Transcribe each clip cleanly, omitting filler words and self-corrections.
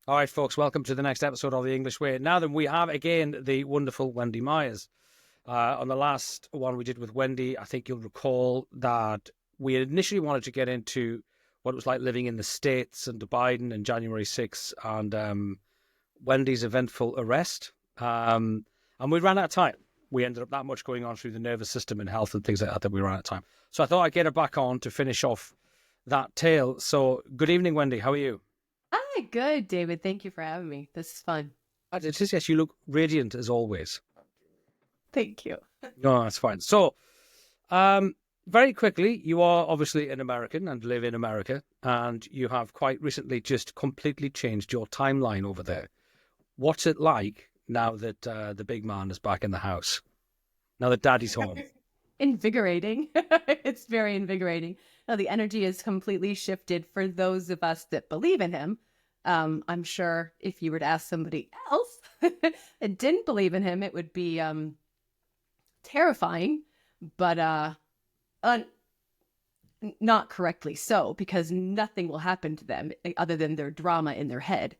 All right, folks, welcome to the next episode of The English Way. Now then, we have again the wonderful Wendy Myers. On the last one we did with Wendy, I think you'll recall that we initially wanted to get into what it was like living in the States and Biden and January 6th and Wendy's eventful arrest. And we ran out of time. We ended up that much going on through the nervous system and health and things like that we ran out of time. So I thought I'd get her back on to finish off that tale. So good evening, Wendy. How are you? Hi, good, David. Thank you for having me. This is fun. It is, yes, you look radiant as always. Thank you. No, that's fine. So, very quickly, you are obviously an American and live in America, and you have quite recently just completely changed your timeline over there. What's it like now that the big man is back in the house? Now that daddy's home? Invigorating. It's very invigorating. Now, the energy is completely shifted for those of us that believe in him. I'm sure if you were to ask somebody else that didn't believe in him, it would be terrifying, but not correctly so, because nothing will happen to them other than their drama in their head.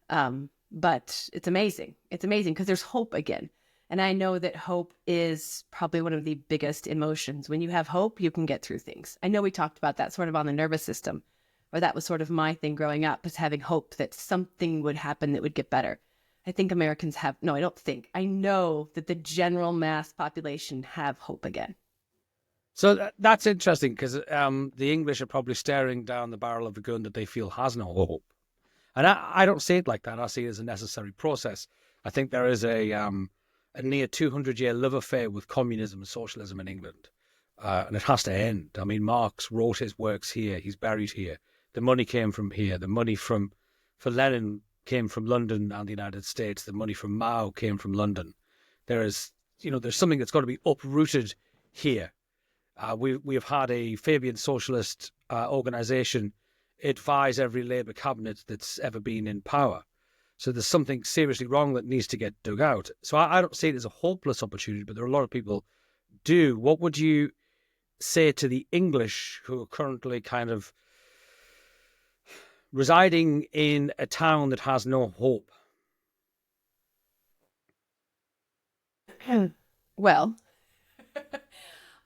But it's amazing. It's amazing because there's hope again. And I know that hope is probably one of the biggest emotions. When you have hope, you can get through things. I know we talked about that sort of on the nervous system, or that was sort of my thing growing up, was having hope that something would happen that would get better. I think Americans have, no, I don't think. I know that the general mass population have hope again. So that's interesting because the English are probably staring down the barrel of a gun that they feel has no hope. And I don't see it like that. I see it as a necessary process. I think there is a near 200-year love affair with communism and socialism in England. And it has to end. I mean, Marx wrote his works here. He's buried here. The money came from here. The money for Lenin came from London and the United States. The money from Mao came from London. There's something that's got to be uprooted here. We have had a Fabian socialist organisation advise every Labour cabinet that's ever been in power. So there's something seriously wrong that needs to get dug out. So I don't see it as a hopeless opportunity, but there are a lot of people do. What would you say to the English who are currently kind of residing in a town that has no hope? Well,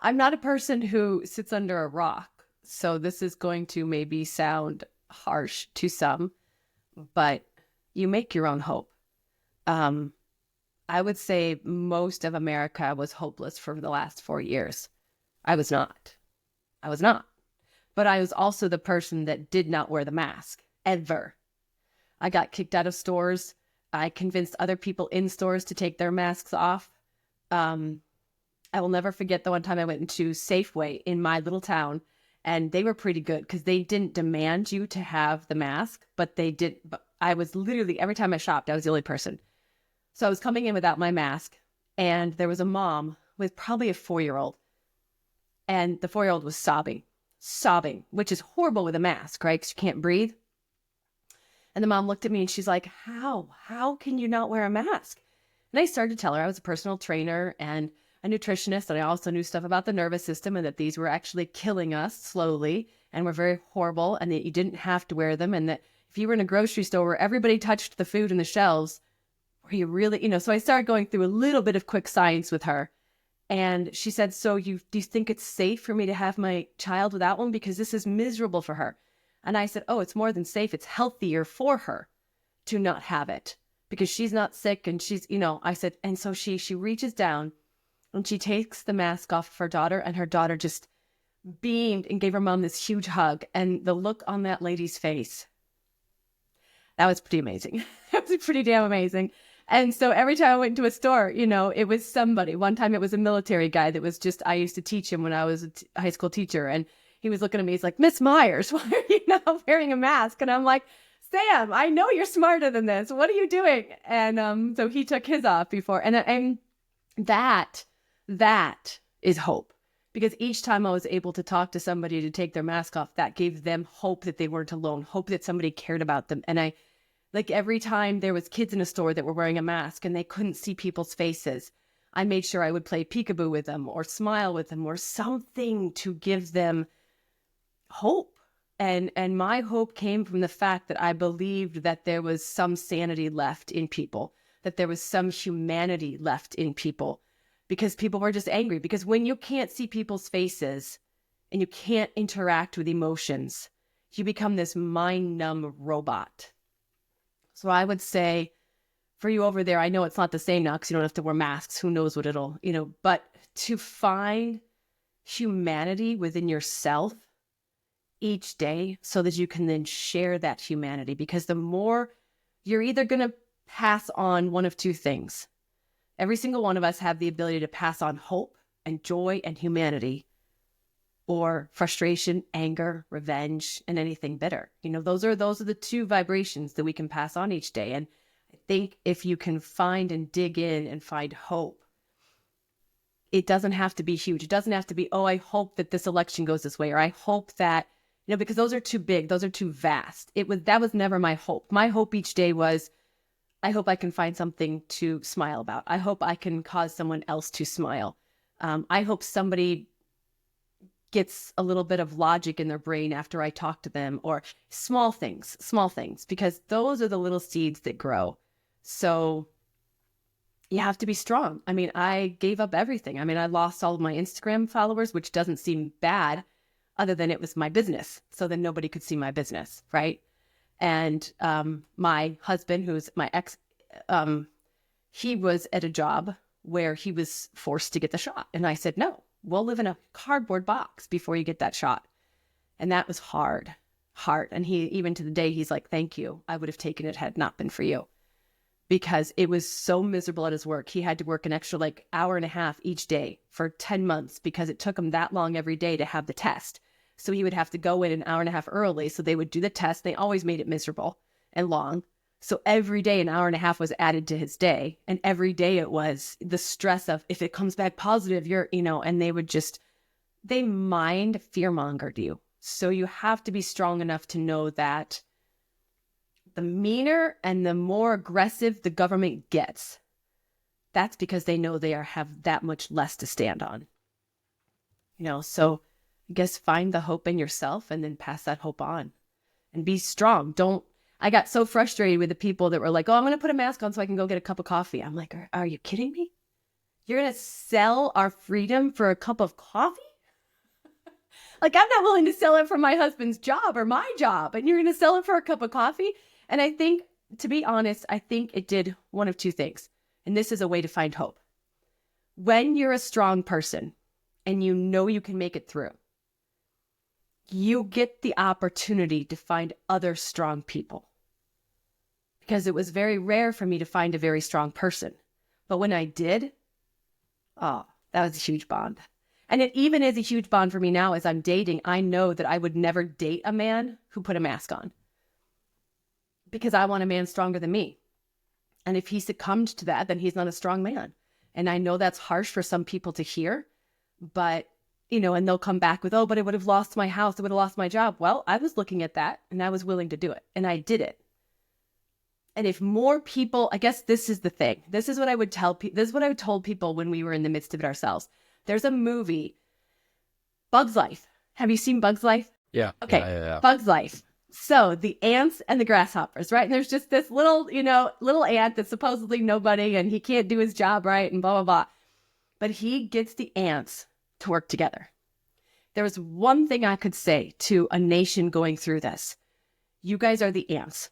I'm not a person who sits under a rock, so this is going to maybe sound harsh to some, but you make your own hope. Um, I would say most of America was hopeless for the last 4 years. I was not. I was not. But I was also the person that did not wear the mask, ever. I got kicked out of stores. I convinced other people in stores to take their masks off. Um, I will never forget the one time I went into Safeway in my little town, and they were pretty good because they didn't demand you to have the mask, but they did. But I was literally, every time I shopped, I was the only person. So I was coming in without my mask, and there was a mom with probably a 4-year-old, and the 4-year-old was sobbing, which is horrible with a mask, right? Because you can't breathe. And the mom looked at me and she's like, how can you not wear a mask? And I started to tell her I was a personal trainer and a nutritionist, and I also knew stuff about the nervous system and that these were actually killing us slowly and were very horrible, and that you didn't have to wear them, and that if you were in a grocery store where everybody touched the food in the shelves, were you really, so I started going through a little bit of quick science with her. And she said, so do you think it's safe for me to have my child without one? Because this is miserable for her. And I said, oh, it's more than safe. It's healthier for her to not have it because she's not sick. And I said, and so she reaches down and she takes the mask off of her daughter, and her daughter just beamed and gave her mom this huge hug. And the look on that lady's face, that was pretty amazing. That was pretty damn amazing. And so every time I went into a store, it was somebody. One time it was a military guy that was I used to teach him when I was a high school teacher. And he was looking at me, he's like, Miss Myers, why are you not wearing a mask? And I'm like, Sam, I know you're smarter than this. What are you doing? And so he took his off before. And that is hope. Because each time I was able to talk to somebody to take their mask off, that gave them hope that they weren't alone, hope that somebody cared about them. And like every time there was kids in a store that were wearing a mask and they couldn't see people's faces, I made sure I would play peekaboo with them or smile with them or something to give them hope. And my hope came from the fact that I believed that there was some sanity left in people, that there was some humanity left in people, because people were just angry. Because when you can't see people's faces and you can't interact with emotions, you become this mind-numb robot. So I would say for you over there, I know it's not the same now because you don't have to wear masks. Who knows what it'll, but to find humanity within yourself each day so that you can then share that humanity. Because the more, you're either going to pass on one of two things. Every single one of us have the ability to pass on hope and joy and humanity, or frustration, anger, revenge, and anything bitter. Those are the two vibrations that we can pass on each day. And I think if you can find and dig in and find hope, it doesn't have to be huge. It doesn't have to be, oh, I hope that this election goes this way, or I hope that, because those are too big, those are too vast. That was never my hope. My hope each day was, I hope I can find something to smile about. I hope I can cause someone else to smile. I hope somebody gets a little bit of logic in their brain after I talk to them, or small things, because those are the little seeds that grow. So you have to be strong. I gave up everything. I lost all of my Instagram followers, which doesn't seem bad, other than it was my business. So then nobody could see my business, right? And my husband, who's my ex, he was at a job where he was forced to get the shot. And I said, no, we'll live in a cardboard box before you get that shot. And that was hard. And he, even to the day, he's like, thank you. I would have taken it had it not been for you. Because it was so miserable at his work. He had to work an extra hour and a half each day for 10 months because it took him that long every day to have the test. So he would have to go in an hour and a half early. So they would do the test. They always made it miserable and long. So every day, an hour and a half was added to his day. And every day it was the stress of, if it comes back positive, and they mind fear-mongered you. So you have to be strong enough to know that the meaner and the more aggressive the government gets, that's because they know they have that much less to stand on. So I guess find the hope in yourself and then pass that hope on and be strong. I got so frustrated with the people that were like, oh, I'm going to put a mask on so I can go get a cup of coffee. I'm like, are you kidding me? You're going to sell our freedom for a cup of coffee? I'm not willing to sell it for my husband's job or my job. And you're going to sell it for a cup of coffee? And I think, to be honest, I think it did one of two things. And this is a way to find hope. When you're a strong person and you know you can make it through, you get the opportunity to find other strong people. Because it was very rare for me to find a very strong person. But when I did, that was a huge bond. And it even is a huge bond for me now as I'm dating. I know that I would never date a man who put a mask on. Because I want a man stronger than me. And if he succumbed to that, then he's not a strong man. And I know that's harsh for some people to hear, but, and they'll come back with, oh, but I would have lost my house. I would have lost my job. Well, I was looking at that and I was willing to do it. And I did it. And if more people, I guess this is the thing. This is what I would tell people. This is what I told people when we were in the midst of it ourselves. There's a movie, Bug's Life. Have you seen Bug's Life? Yeah. Okay. Yeah. Bug's Life. So the ants and the grasshoppers, right? And there's just this little ant that's supposedly nobody and he can't do his job right and blah, blah, blah. But he gets the ants to work together. There was one thing I could say to a nation going through this. You guys are the ants.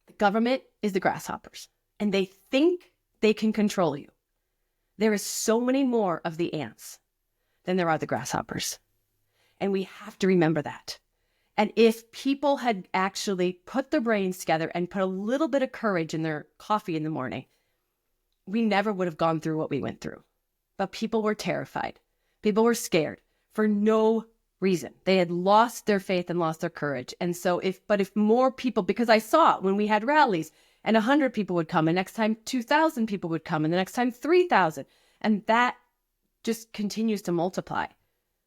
The government is the grasshoppers. And they think they can control you. There is so many more of the ants than there are the grasshoppers. And we have to remember that. And if people had actually put their brains together and put a little bit of courage in their coffee in the morning, we never would have gone through what we went through. But people were terrified. People were scared for no reason. They had lost their faith and lost their courage. And so if more people, because I saw it when we had rallies and 100 people would come and next time 2,000 people would come and the next time 3,000. And that just continues to multiply.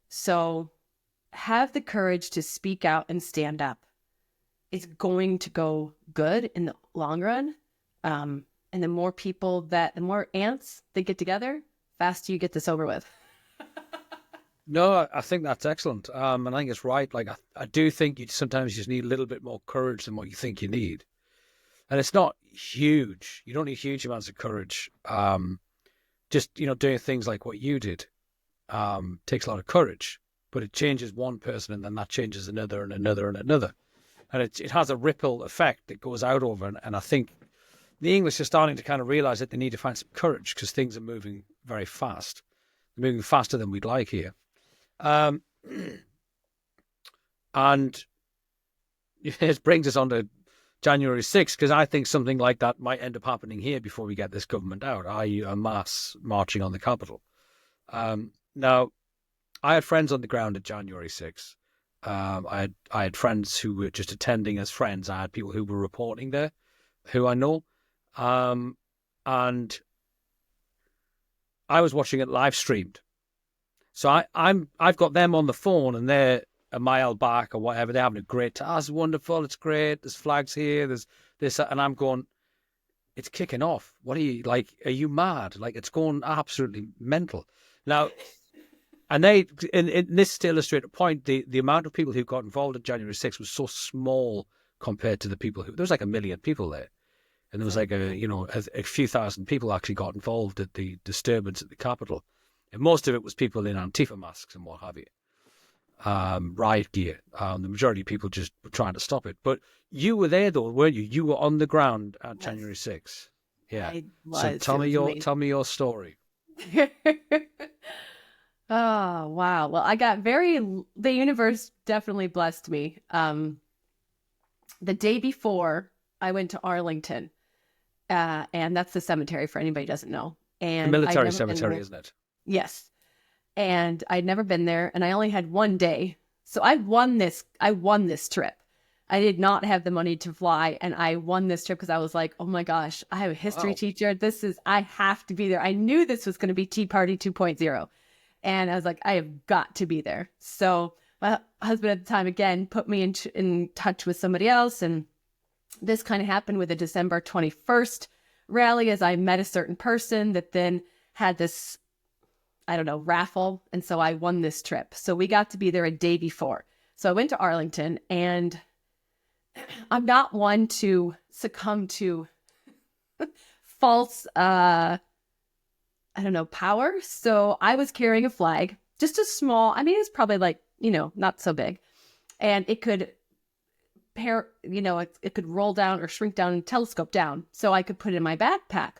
So have the courage to speak out and stand up. It's going to go good in the long run. And the more ants that get together, faster you get this over with. No, I think that's excellent. And I think it's right. Like, I do think you sometimes just need a little bit more courage than what you think you need. And it's not huge. You don't need huge amounts of courage. Just, doing things like what you did takes a lot of courage, but it changes one person and then that changes another and another and another. And it has a ripple effect that goes out over. And I think the English are starting to kind of realize that they need to find some courage because things are moving very fast, moving faster than we'd like here. Um, and it brings us on to January 6th, because I think something like that might end up happening here before we get this government out, i.e. a mass marching on the Capitol. Now, I had friends on the ground at January 6th. I had friends who were just attending as friends. I had people who were reporting there, who I know. And I was watching it live streamed. So I've got them on the phone and they're a mile back or whatever. They're having a great time. Oh, it's wonderful. It's great. There's flags here. There's this. And I'm going, it's kicking off. What are you, like, are you mad? Like, it's going absolutely mental. Now, and this to illustrate a point, the amount of people who got involved in January 6th was so small compared to the people there was like 1 million people there. And there was like a few thousand people actually got involved at the disturbance at the Capitol. And most of it was people in Antifa masks and what have you. Riot gear. The majority of people just were trying to stop it. But you were there though, weren't you? You were on the ground at January 6th. Yeah. I was. So tell me your story. Oh, wow. Well, the universe definitely blessed me. The day before I went to Arlington, and that's the cemetery for anybody who doesn't know. And the military cemetery, isn't it? Yes. And I'd never been there and I only had one day. So I won this trip. I did not have the money to fly and I won this trip because I was like, oh my gosh, I have a history teacher. I have to be there. I knew this was going to be Tea Party 2.0. And I was like, I have got to be there. So my husband at the time, again, put me in touch with somebody else. And this kind of happened with the December 21st rally as I met a certain person that then had this, I don't know, raffle. And so I won this trip. So we got to be there a day before. So I went to Arlington and I'm not one to succumb to false, power. So I was carrying a flag, just a small, it's probably like, not so big. And it could it could roll down or shrink down and telescope down. So I could put it in my backpack.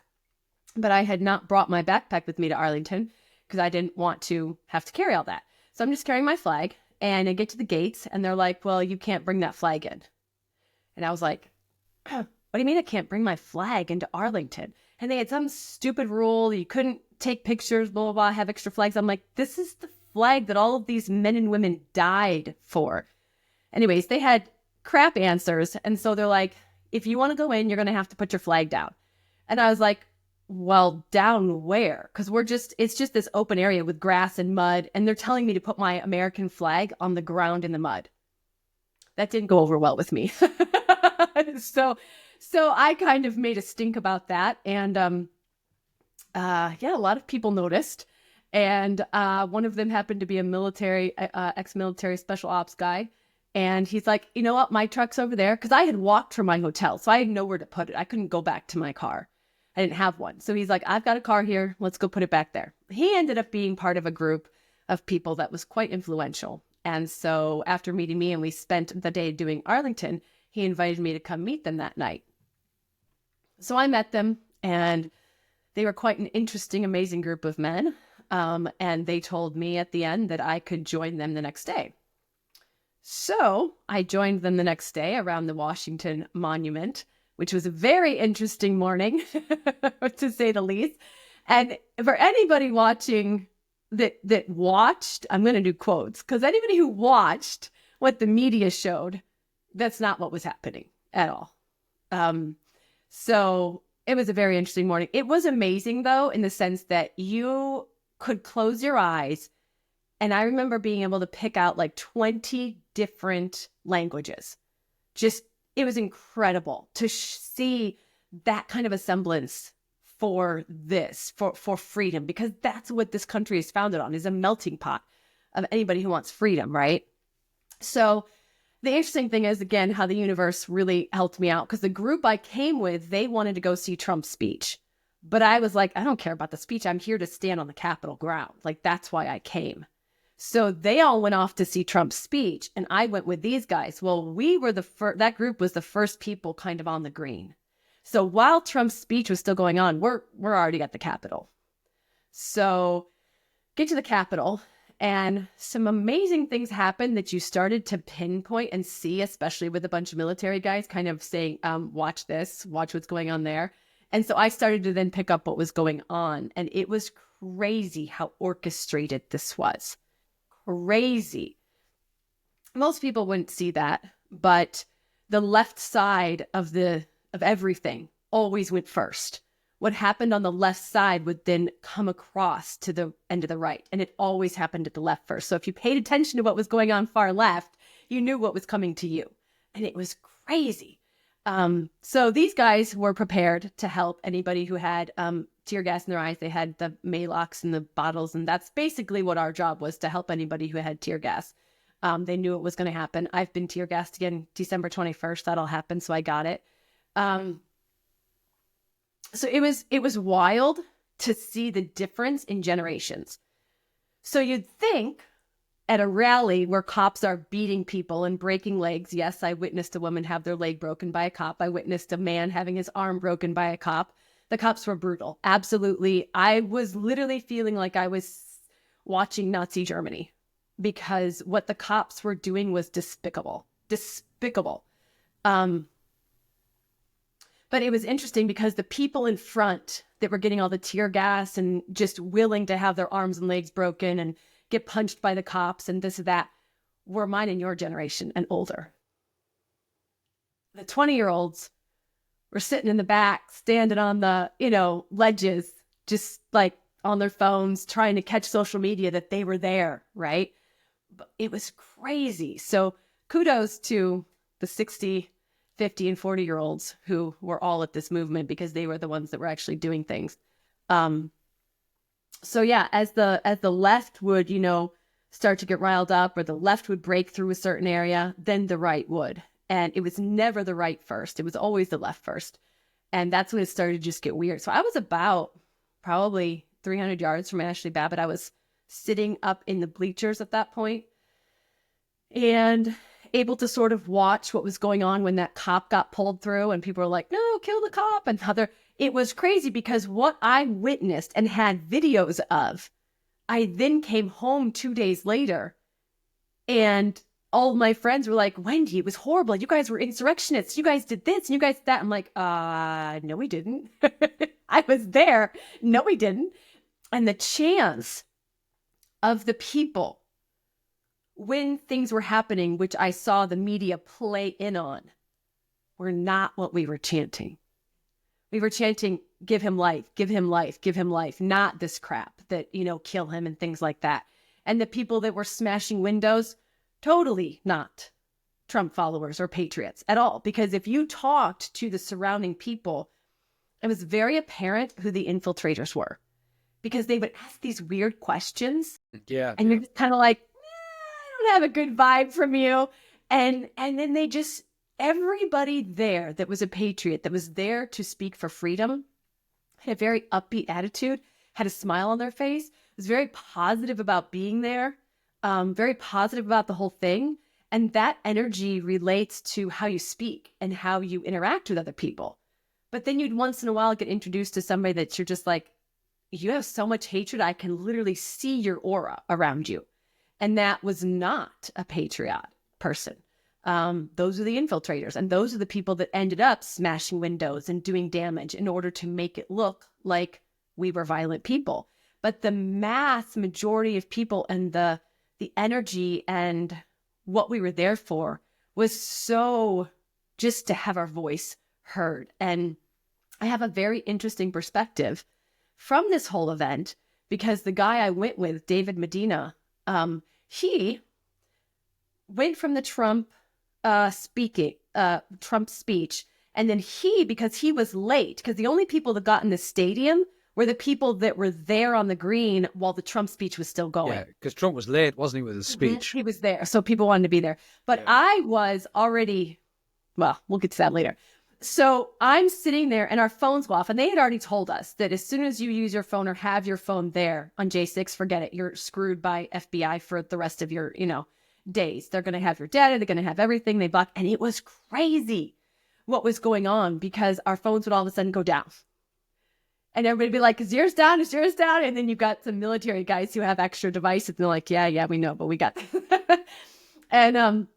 But I had not brought my backpack with me to Arlington because I didn't want to have to carry all that. So I'm just carrying my flag and I get to the gates and they're like, well, you can't bring that flag in. And I was like, what do you mean I can't bring my flag into Arlington? And they had some stupid rule. You couldn't take pictures, blah, blah, blah, have extra flags. I'm like, this is the flag that all of these men and women died for. Anyways, they had crap answers. And so they're like, if you want to go in, you're going to have to put your flag down. And I was like, well, down where? Because it's just this open area with grass and mud. And they're telling me to put my American flag on the ground in the mud. That didn't go over well with me. So I kind of made a stink about that. And a lot of people noticed. And one of them happened to be a ex-military special ops guy. And he's like, you know what? My truck's over there. Because I had walked from my hotel. So I had nowhere to put it. I couldn't go back to my car. I didn't have one. So he's like, I've got a car here. Let's go put it back there. He ended up being part of a group of people that was quite influential. And so after meeting me and we spent the day doing Arlington, he invited me to come meet them that night. So I met them and they were quite an interesting, amazing group of men. And they told me at the end that I could join them the next day. So I joined them the next day around the Washington Monument, which was a very interesting morning, to say the least. And for anybody watching that watched, I'm going to do quotes, because anybody who watched what the media showed, that's not what was happening at all. So it was a very interesting morning. It was amazing, though, in the sense that you could close your eyes. And I remember being able to pick out like 20 different languages. It was incredible to see that kind of a semblance for freedom, because that's what this country is founded on, is a melting pot of anybody who wants freedom, right? So the interesting thing is, again, how the universe really helped me out, because the group I came with, they wanted to go see Trump's speech. But I was like, I don't care about the speech. I'm here to stand on the Capitol ground. Like, that's why I came. So they all went off to see Trump's speech, and I went with these guys. Well, we were the first, that group was the first people kind of on the green. So while Trump's speech was still going on, we're already at the Capitol. So get to the Capitol, and some amazing things happened that you started to pinpoint and see, especially with a bunch of military guys kind of saying, watch this, watch what's going on there. And so I started to then pick up what was going on. And it was crazy how orchestrated this was. Crazy. Most people wouldn't see that, but the left side of everything always went first. What happened on the left side would then come across to the end of the right. And it always happened at the left first. So if you paid attention to what was going on far left, you knew what was coming to you. And it was crazy. So these guys were prepared to help anybody who had tear gas in their eyes. They had the Malox and the bottles. And that's basically what our job was, to help anybody who had tear gas. They knew it was going to happen. I've been tear gassed again December 21st. That'll happen. So I got it. So it was wild to see the difference in generations. So you'd think at a rally where cops are beating people and breaking legs. Yes, I witnessed a woman have their leg broken by a cop. I witnessed a man having his arm broken by a cop. The cops were brutal. Absolutely. I was literally feeling like I was watching Nazi Germany, because what the cops were doing was despicable. Despicable. But it was interesting because the people in front that were getting all the tear gas and just willing to have their arms and legs broken and get punched by the cops and this and that were mine and your generation and older. The 20-year-olds were sitting in the back, standing on the, ledges, just like on their phones, trying to catch social media that they were there, right? But it was crazy. So kudos to the 60, 50, and 40-year-olds who were all at this movement, because they were the ones that were actually doing things. So yeah, as the left would, start to get riled up, or the left would break through a certain area, then the right would. And it was never the right first. It was always the left first. And that's when it started to just get weird. So I was about probably 300 yards from Ashley Babbitt. I was sitting up in the bleachers at that point and able to sort of watch what was going on when that cop got pulled through, and people were like, no, kill the cop. And it was crazy, because what I witnessed and had videos of, I then came home 2 days later, and all of my friends were like, Wendy, it was horrible. You guys were insurrectionists. You guys did this and you guys did that. I'm like, no, we didn't. I was there. No, we didn't. And the chance of the people when things were happening, which I saw the media play in on, were not what we were chanting. We were chanting, give him life, give him life, give him life, not this crap that, kill him and things like that. And the people that were smashing windows, totally not Trump followers or patriots at all. Because if you talked to the surrounding people, it was very apparent who the infiltrators were, because they would ask these weird questions. Yeah. And you're just kind of like, I don't have a good vibe from you. And then they just, everybody there that was a patriot, that was there to speak for freedom, had a very upbeat attitude, had a smile on their face, was very positive about being there, very positive about the whole thing. And that energy relates to how you speak and how you interact with other people. But then you'd once in a while get introduced to somebody that you're just like, you have so much hatred, I can literally see your aura around you. And that was not a patriot person. Those are the infiltrators. And those are the people that ended up smashing windows and doing damage in order to make it look like we were violent people. But the mass majority of people and the energy and what we were there for was so just to have our voice heard. And I have a very interesting perspective from this whole event, because the guy I went with, David Medina, he went from the Trump speech, and then because he was late, because the only people that got in the stadium were the people that were there on the green while the Trump speech was still going. Yeah, because Trump was late, wasn't he, with his speech? He was there. So people wanted to be there. But I was already, well, we'll get to that later. So I'm sitting there and our phones go off, and they had already told us that as soon as you use your phone or have your phone there on J6, forget it. You're screwed by FBI for the rest of your, days. They're going to have your data. They're going to have everything they block. And it was crazy what was going on because our phones would all of a sudden go down. And everybody would be like, is yours down? Is yours down? And then you've got some military guys who have extra devices. And they're like, yeah, we know, but we got And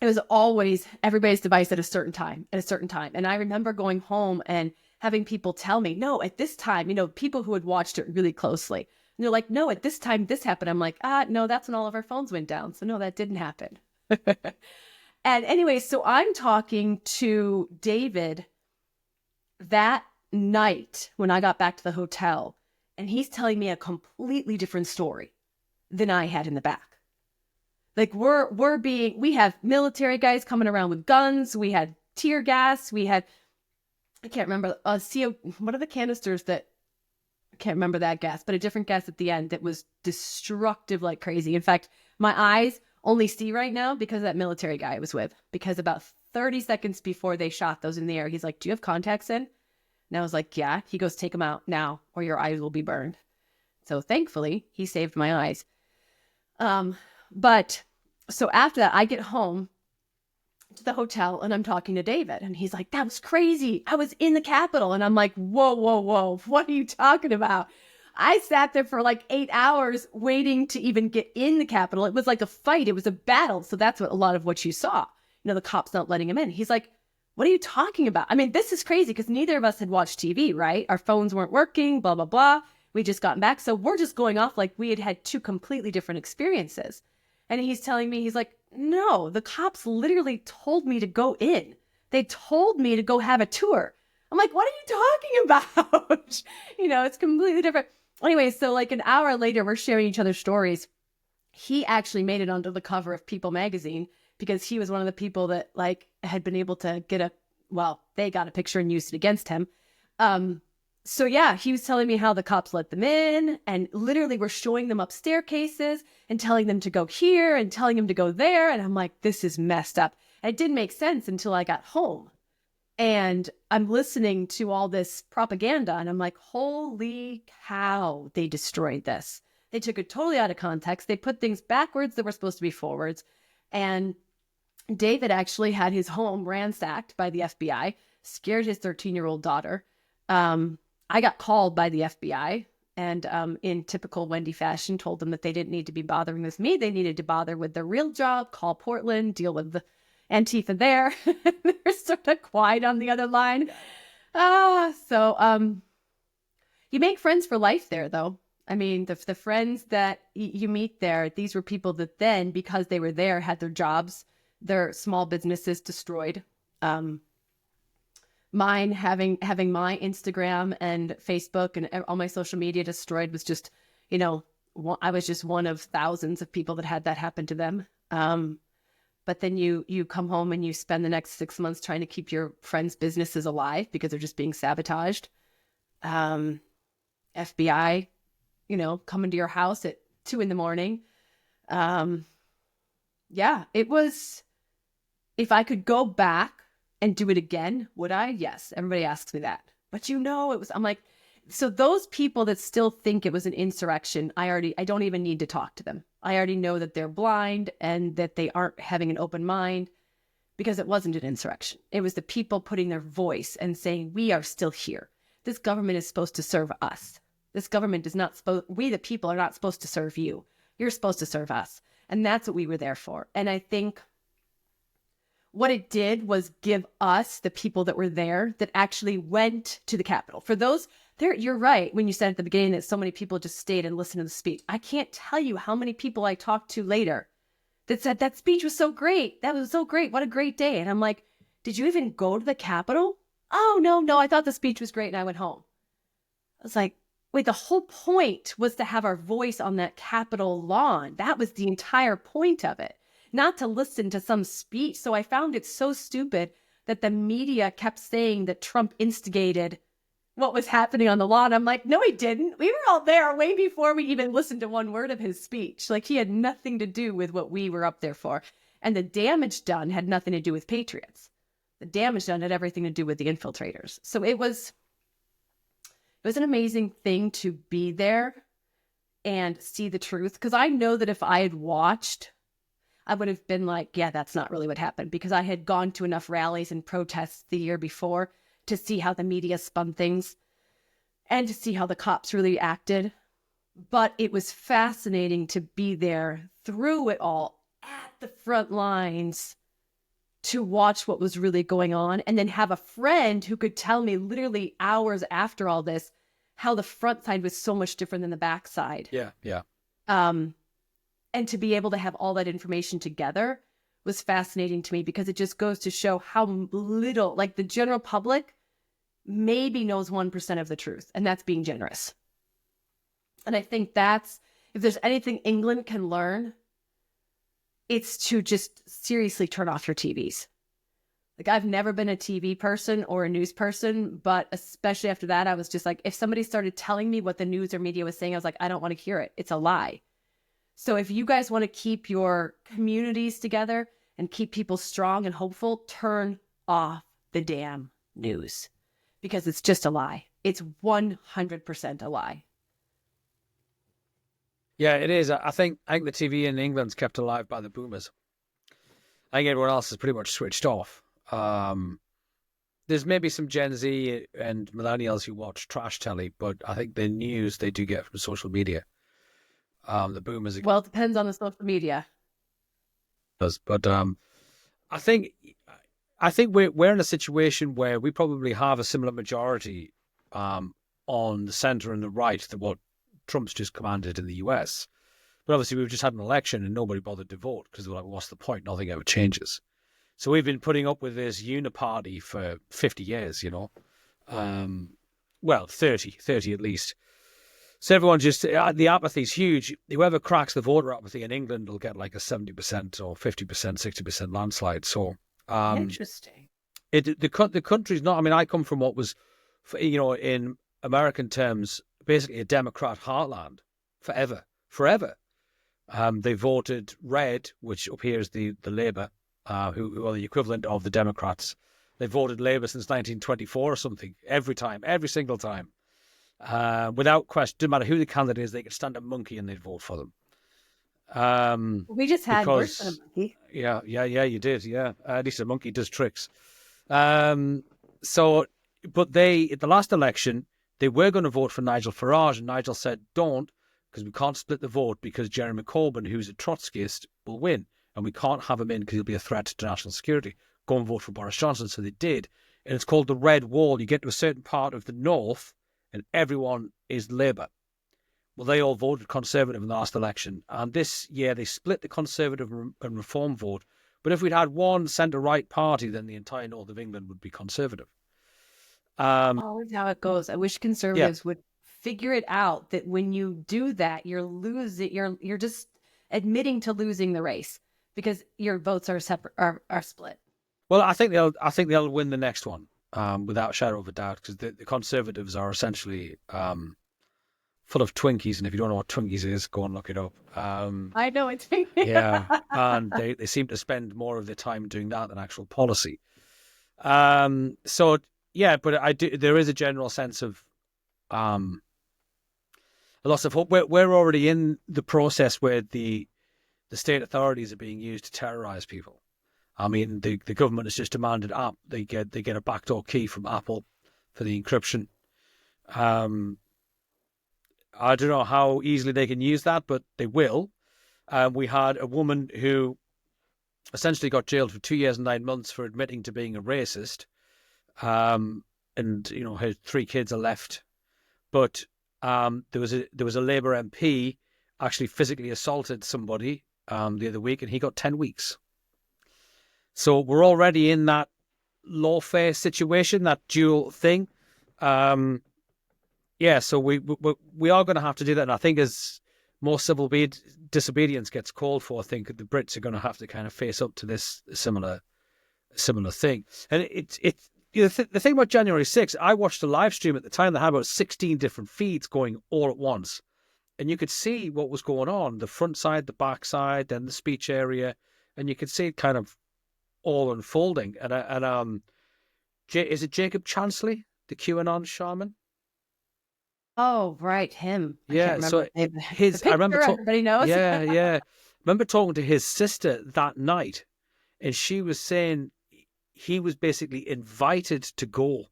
it was always everybody's device at a certain time. And I remember going home and having people tell me, no, at this time, people who had watched it really closely. And they're like, no, at this time, this happened. I'm like, no, that's when all of our phones went down. So no, that didn't happen. And anyway, so I'm talking to David that night when I got back to the hotel, and he's telling me a completely different story than I had in the back. Like we have military guys coming around with guns. We had tear gas. We had, I can't remember, what are the canisters that, I can't remember that gas, but a different gas at the end that was destructive like crazy. In fact, my eyes only see right now because of that military guy I was with, because about 30 seconds before they shot those in the air, he's like, do you have contacts in? And I was like, yeah. He goes, take them out now or your eyes will be burned. So thankfully he saved my eyes. But so after that, I get home to the hotel and I'm talking to David and he's like, that was crazy. I was in the Capitol. And I'm like, whoa. What are you talking about? I sat there for like 8 hours waiting to even get in the Capitol. It was like a fight. It was a battle. So that's what a lot of what you saw, the cops not letting him in. He's like, what are you talking about? I mean, this is crazy because neither of us had watched TV, right? Our phones weren't working, blah, blah, blah. We just gotten back. So we're just going off like we had two completely different experiences. And he's telling me, he's like, no, the cops literally told me to go in. They told me to go have a tour. I'm like, what are you talking about? It's completely different. Anyway, so like an hour later, we're sharing each other's stories. He actually made it onto the cover of People magazine because he was one of the people that like had been able to get they got a picture and used it against him. So yeah, he was telling me how the cops let them in and literally were showing them up staircases and telling them to go here and telling them to go there. And I'm like, this is messed up. And it didn't make sense until I got home and I'm listening to all this propaganda and I'm like, holy cow, they destroyed this. They took it totally out of context. They put things backwards that were supposed to be forwards. And David actually had his home ransacked by the FBI, scared his 13-year-old daughter. I got called by the FBI and in typical Wendy fashion, told them that they didn't need to be bothering with me. They needed to bother with their real job, call Portland, deal with the Antifa there. They're sort of quiet on the other line. So you make friends for life there, though. I mean, the friends that you meet there, these were people that then, because they were there, had their jobs, their small businesses destroyed. Mine having my Instagram and Facebook and all my social media destroyed was just, I was just one of thousands of people that had that happen to them. But then you come home and you spend the next 6 months trying to keep your friends' businesses alive because they're just being sabotaged. FBI, coming to your house at 2 a.m. Yeah, it was, if I could go back and do it again, would I? Yes. Everybody asks me that. But I'm like, so those people that still think it was an insurrection, I don't even need to talk to them. I already know that they're blind and that they aren't having an open mind because it wasn't an insurrection. It was the people putting their voice and saying, we are still here. This government is supposed to serve us. This government is not we the people are not supposed to serve you. You're supposed to serve us. And that's what we were there for. And I think what it did was give us, the people that were there, that actually went to the Capitol. For those there, you're right when you said at the beginning that so many people just stayed and listened to the speech. I can't tell you how many people I talked to later that said that speech was so great. That was so great. What a great day. And I'm like, did you even go to the Capitol? Oh, no. I thought the speech was great and I went home. I was like, wait, the whole point was to have our voice on that Capitol lawn. That was the entire point of it. Not to listen to some speech. So I found it so stupid that the media kept saying that Trump instigated what was happening on the lawn. I'm like, no, he didn't. We were all there way before we even listened to one word of his speech. Like, he had nothing to do with what we were up there for. And the damage done had nothing to do with patriots. The damage done had everything to do with the infiltrators. So it was an amazing thing to be there and see the truth. Because I know that if I had watched, I would have been like, yeah, that's not really what happened. Because I had gone to enough rallies and protests the year before to see how the media spun things and to see how the cops really acted. But it was fascinating to be there through it all at the front lines to watch what was really going on, and then have a friend who could tell me literally hours after all this how the front side was so much different than the back side. Yeah. And to be able to have all that information together was fascinating to me, because it just goes to show how little, like, the general public maybe knows 1% of the truth, and that's being generous. And I think that's, if there's anything England can learn, it's to just seriously turn off your TVs. Like, I've never been a TV person or a news person, but especially after that, I was just like, if somebody started telling me what the news or media was saying, I was like, I don't want to hear it. It's a lie. So if you guys want to keep your communities together and keep people strong and hopeful, turn off the damn news, because it's just a lie. It's 100% a lie. Yeah, it is. I think the TV in England's kept alive by the boomers. I think everyone else is pretty much switched off. There's maybe some Gen Z and millennials who watch trash telly, but I think the news they do get from social media. The boomers. Well, it depends on the social media. Does, but I think we're in a situation where we probably have a similar majority on the centre and the right to what Trump's just commanded in the US. But obviously we've just had an election and nobody bothered to vote because they're like, what's the point? Nothing ever changes. So we've been putting up with this uniparty for 50 years, you know. Well, 30 at least. So everyone just, the apathy's huge. Whoever cracks the voter apathy in England will get like a 70% or 50%, 60% landslide. So Interesting. The country's not, I mean, I come from what was, you know, in American terms, basically a Democrat heartland forever. They voted red, which up here is the Labour, who are the equivalent of the Democrats. They voted Labour since 1924 or something, every single time. Without question, didn't matter who the candidate is, they could stand a monkey and they'd vote for them. We just had worse than a monkey. Yeah, you did. Yeah, at least a monkey does tricks. So, but they, at the last election, they were going to vote for Nigel Farage, and Nigel said, don't, because we can't split the vote because Jeremy Corbyn, who's a Trotskyist, will win, and we can't have him in because he'll be a threat to national security. Go and vote for Boris Johnson. So they did. And it's called the Red Wall. You get to a certain part of the north, and everyone is Labour. Well, they all voted Conservative in the last election. And this year, they split the Conservative and Reform vote. But if we'd had one centre-right party, then the entire north of England would be Conservative. Always how it goes. I wish Conservatives would figure it out, that when you do that, you're losing. You're just admitting to losing the race because your votes are separate, are split. Well, I think they'll win the next one without a shadow of a doubt, because the Conservatives are essentially full of Twinkies, and if you don't know what Twinkies is, go and look it up. I know it's yeah, and they seem to spend more of their time doing that than actual policy. So yeah, but there is a general sense of a loss of hope. We're already in the process where the state authorities are being used to terrorize people. I mean, the government has just demanded they get a backdoor key from Apple for the encryption. I don't know how easily they can use that, but they will. We had a woman who essentially got jailed for 2 years and 9 months for admitting to being a racist. And, you know, her 3 kids are left. But there was a Labour MP actually physically assaulted somebody the other week, and he got 10 weeks. So we're already in that lawfare situation, that dual thing. Yeah, so we are going to have to do that. And I think as more civil disobedience gets called for, I think the Brits are going to have to kind of face up to this similar thing. And The thing about January 6th, I watched a live stream at the time that had about 16 different feeds going all at once. And you could see what was going on, the front side, the back side, then the speech area. And you could see it kind of all unfolding. Is it Jacob Chansley, the QAnon shaman? Oh, right, him. I Yeah, can't remember so the name. his, The I remember, picture everybody knows. yeah. Remember talking to his sister that night, and she was saying he was basically invited to go.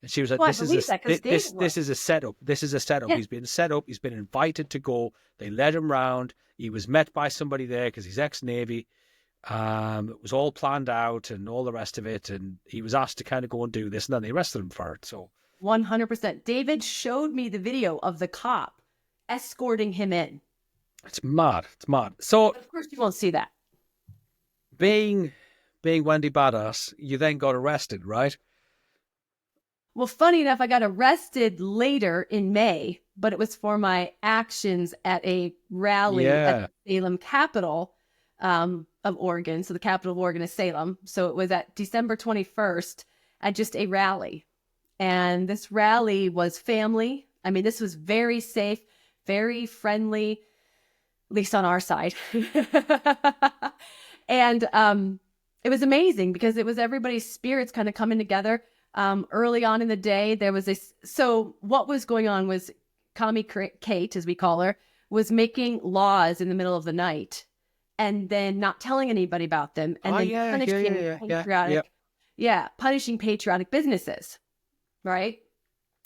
And she was like, Well, I believe that because David this was. is a setup. This is a setup. Yeah. He's been set up. He's been invited to go. They led him round. He was met by somebody there because he's ex-Navy. It was all planned out and all the rest of it. And he was asked to kind of go and do this, and then they arrested him for it. So 100%. David showed me the video of the cop escorting him in. it's mad. It's mad. So But of course, you won't see that. being Wendy Badass, you then got arrested, right? Well, funny enough, I got arrested later in May, but it was for my actions at a rally at the Salem Capitol of Oregon. So the capital of Oregon is Salem. So it was at December 21st at just a rally. And this rally was family. I mean, this was very safe, very friendly, at least on our side. And it was amazing because it was everybody's spirits kind of coming together. Early on in the day, there was this. So what was going on was Commie Kate, as we call her, was making laws in the middle of the night and then not telling anybody about them and punishing patriotic businesses. Right.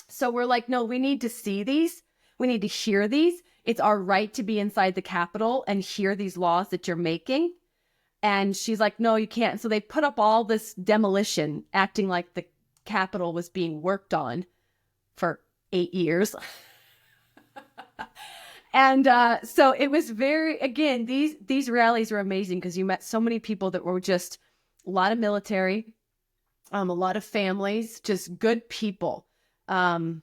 So we're like, no, we need to see these. We need to hear these. It's our right to be inside the Capitol and hear these laws that you're making. And she's like, no, you can't. So they put up all this demolition, acting like the Capitol was being worked on for 8 years. And so it was again, these rallies were amazing because you met so many people that were just a lot of military, a lot of families, just good people. And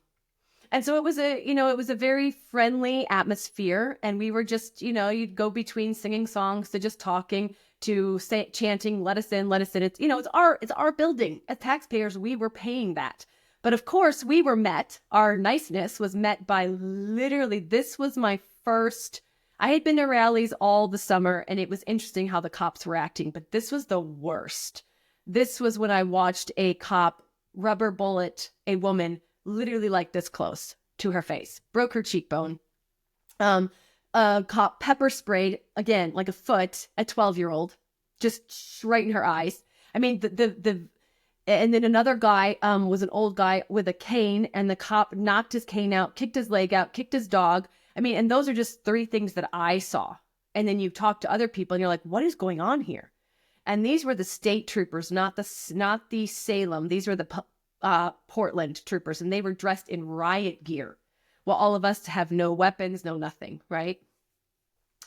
so it was a very friendly atmosphere. And we were just, you'd go between singing songs to just talking to chanting, let us in, let us in. It's, it's our building. As taxpayers, we were paying that. But of course, we were met. Our niceness was met by literally, this was my first. I had been to rallies all the summer, and it was interesting how the cops were acting, but this was the worst. This was when I watched a cop rubber bullet a woman literally like this close to her face, broke her cheekbone. A cop pepper sprayed, again, like a foot, a 12-year-old, just right in her eyes. I mean, and then another guy was an old guy with a cane, and the cop knocked his cane out, kicked his leg out, kicked his dog. I mean, and those are just 3 things that I saw. And then you talk to other people, and you're like, what is going on here? And these were the state troopers, not the Salem. These were the Portland troopers, and they were dressed in riot gear. Well, all of us have no weapons, no nothing, right?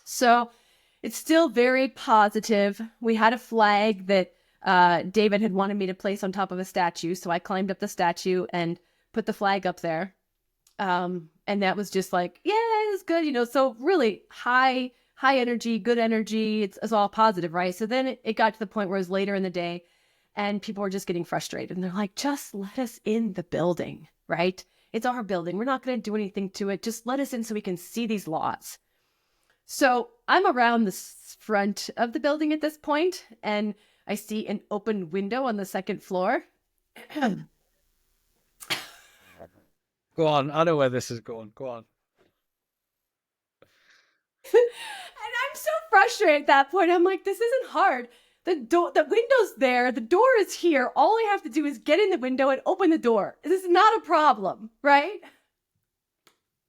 So it's still very positive. We had a flag that David had wanted me to place on top of a statue. So I climbed up the statue and put the flag up there. And that was just like, yeah, it's good, so really high energy, good energy. It's all positive, right? So then it got to the point where it was later in the day and people were just getting frustrated. And they're like, just let us in the building, right? It's our building. We're not going to do anything to it. Just let us in so we can see these laws. So I'm around the front of the building at this point, and I see an open window on the second floor. Go on. I know where this is going. Go on. And I'm so frustrated at that point. I'm like, this isn't hard. The window's there. The door is here. All I have to do is get in the window and open the door. This is not a problem, right?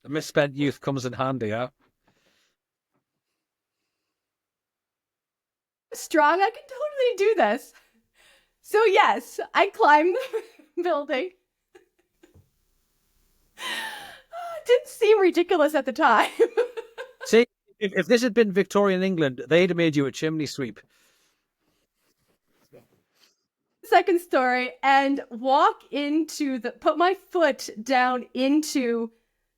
The misspent youth comes in handy, huh? Strong, I can totally do this. So yes, I climbed the building. It didn't seem ridiculous at the time. See, if this had been Victorian England, they'd have made you a chimney sweep. Second story, and put my foot down into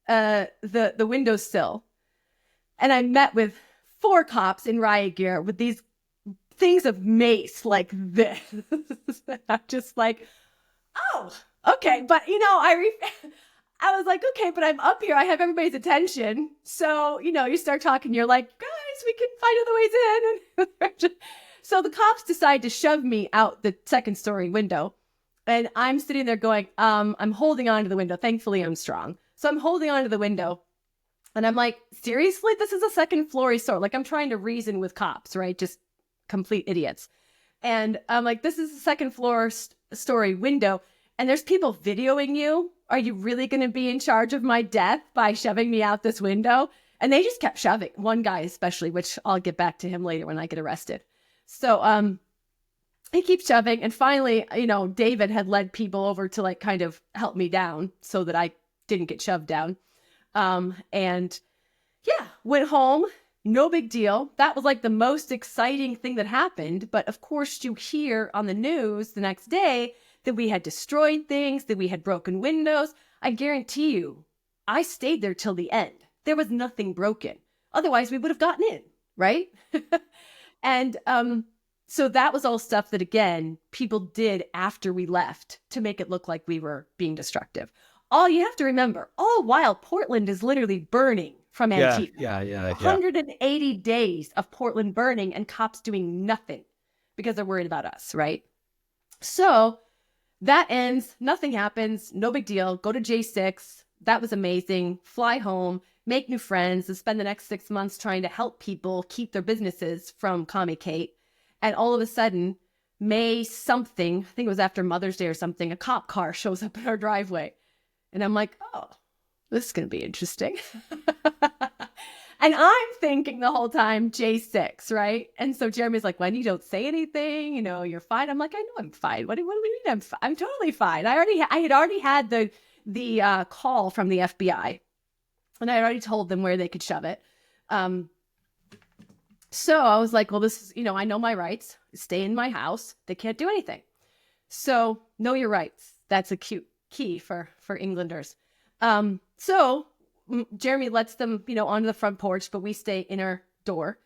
the windowsill. And I met with 4 cops in riot gear with these things of mace like this. I'm just like, oh, okay. But, I was like, okay, but I'm up here. I have everybody's attention. So, you start talking. You're like, guys, we can find other ways in. So the cops decide to shove me out the second story window. And I'm sitting there going, I'm holding on to the window. Thankfully, I'm strong. So I'm holding on to the window. And I'm like, seriously? This is a second floor store. Like, I'm trying to reason with cops, right? Just complete idiots. And I'm like, this is a second floor story window. And there's people videoing you. Are you really going to be in charge of my death by shoving me out this window? And they just kept shoving. One guy especially, which I'll get back to him later when I get arrested. So he keeps shoving. And finally, David had led people over to like kind of help me down so that I didn't get shoved down. And yeah, went home. No big deal. That was like the most exciting thing that happened. But of course, you hear on the news the next day that we had destroyed things, that we had broken windows. I guarantee you, I stayed there till the end. There was nothing broken. Otherwise, we would have gotten in, right? And so that was all stuff that, again, people did after we left to make it look like we were being destructive. All you have to remember, all while Portland is literally burning from Antifa. Yeah. 180 days of Portland burning and cops doing nothing because they're worried about us, right? So that ends. Nothing happens. No big deal. Go to J6. That was amazing. Fly home, make new friends, and spend the next 6 months trying to help people keep their businesses from Commie Kate. And all of a sudden, May something, I think it was after Mother's Day or something, a cop car shows up in our driveway. And I'm like, oh, this is going to be interesting. And I'm thinking the whole time, J6, right? And so Jeremy's like, Wendy, don't say anything. You're fine. I'm like, I know I'm fine. What do you mean I'm totally fine. I had already had the call from the FBI. And I had already told them where they could shove it. So I was like, well, this is, I know my rights. Stay in my house. They can't do anything. So know your rights. That's a cute key for Englanders. So Jeremy lets them, onto the front porch, but we stay in our door.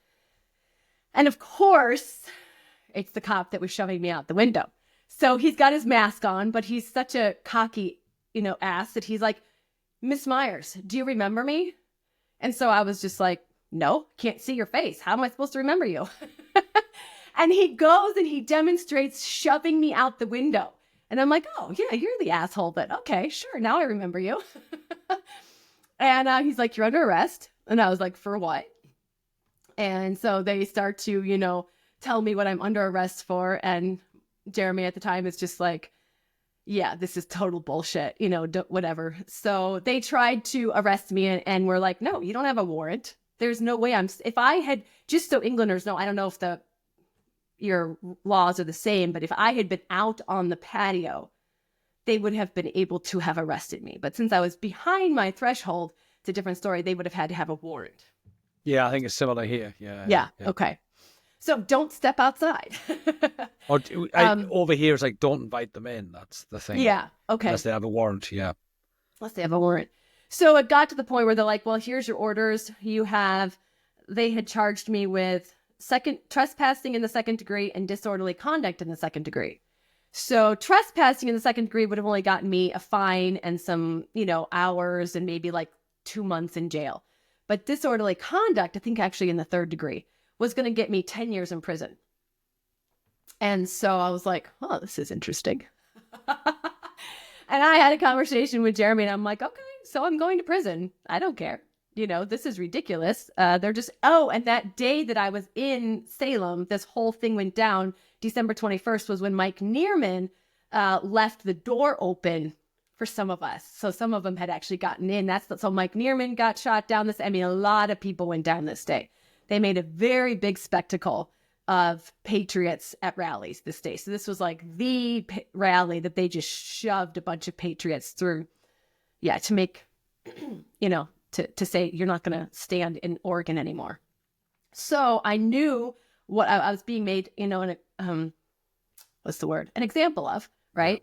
And of course, it's the cop that was shoving me out the window. So he's got his mask on, but he's such a cocky, ass that he's like, Miss Myers, do you remember me? And so I was just like, no, can't see your face. How am I supposed to remember you? And he goes and he demonstrates shoving me out the window. And I'm like, oh, yeah, you're the asshole, but okay, sure. Now I remember you. And he's like, you're under arrest. And I was like, for what? And so they start to, tell me what I'm under arrest for. And Jeremy at the time is just like, yeah, this is total bullshit, whatever. So they tried to arrest me and were like, no, you don't have a warrant. There's no way if I had, just so Englanders know, I don't know if your laws are the same, but if I had been out on the patio, they would have been able to have arrested me. But since I was behind my threshold, it's a different story. They would have had to have a warrant. Yeah, I think it's similar here. Yeah. Okay. So don't step outside. Over here, it's like, don't invite them in. That's the thing. Yeah. Okay. Unless they have a warrant. Yeah. Unless they have a warrant. So it got to the point where they're like, well, here's your orders. They had charged me with trespassing in the second degree and disorderly conduct in the second degree. So trespassing in the second degree would have only gotten me a fine and some, hours and maybe like 2 months in jail. But disorderly conduct, I think actually in the third degree, was going to get me 10 years in prison. And so I was like, oh, this is interesting. And I had a conversation with Jeremy and I'm like, okay, so I'm going to prison. I don't care. This is ridiculous. They're just, and that day that I was in Salem, this whole thing went down. December 21st was when Mike Neerman left the door open for some of us. So some of them had actually gotten in. So Mike Neerman got shot down a lot of people went down this day. They made a very big spectacle of patriots at rallies this day. So this was like the rally that they just shoved a bunch of patriots through. Yeah, to make, to say you're not going to stand in Oregon anymore. So I knew what I was being made, an example of, right?